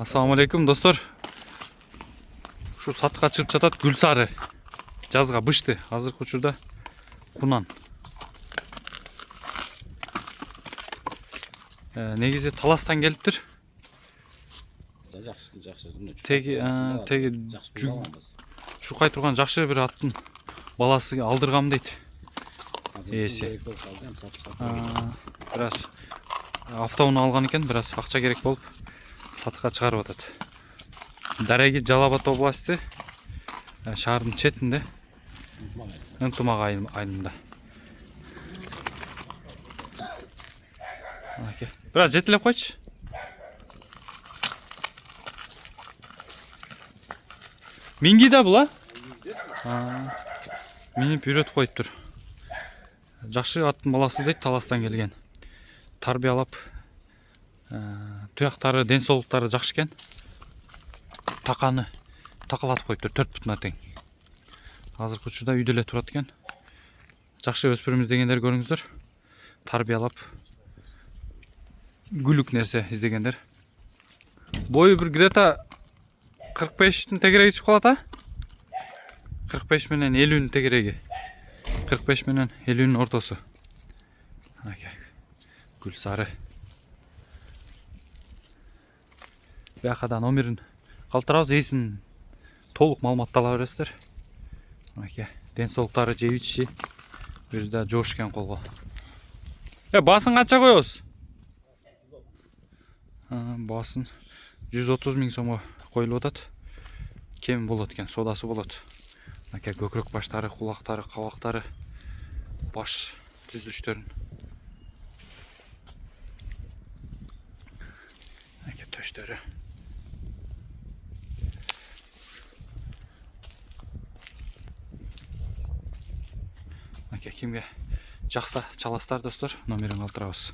Assalamu alaikum dostlar. Şu satqa çıkıp жатат gül sarı. Жазга бышты. Азыркы учурда кунан. Негизи таластан келиптир. Теги чукай турган жакшы бир аттын баласы алдыргам дейт. Ээси. Бираз автоуну алган экен, бираз акча керек болуп сатка чыгарып атат. Дареги Жалал-Абад области, шаардын четинде, Ынтымак айылында. Бираз жетелеп койчу. Минги да бул, минип үйрөтүп коюптур. Жакшы аттын баласы дейт, таластан келген. Тарбиялап, туяктары, ден соолуктары жакшы экен. Таканы такалатып коюптур, 4 бутуна тең. Азыркы учурда үйдө эле турат экен. Жакшы өспүрүм издегендер көрүңүздөр. Тарбиялап гүлүк нерсе издегендер. Бою бир где-то 45-тин тегереги чыгып калат, 45 менен 50-нин тегереги. 45 менен 50-нин ортосу. Гүл сары. Бияка номерин калтырабыз, эсин толук маалыматты ала бересиздер. Ден соолуктары жеп ичиши бир да жоош экен колго. Басын канча коебуз? Басын 130 000 сомго коюлуп атат. Кем болот экен, содасы болот. Көкүрөк баштары, кулактары, кабактары, баш түзүлүштөрүн. Төштөрү. Кимге жакса чаластар достор, номерин калтырабыз.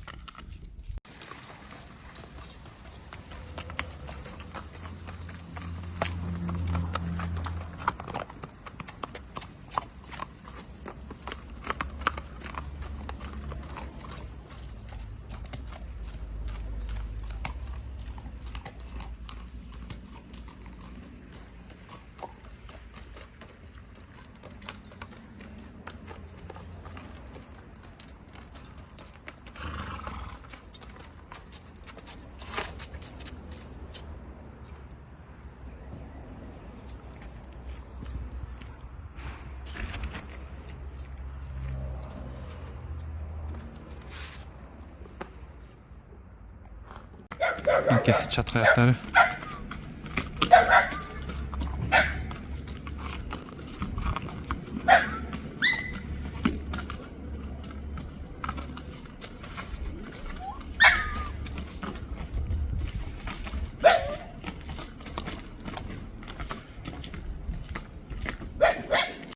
Çat kayakları.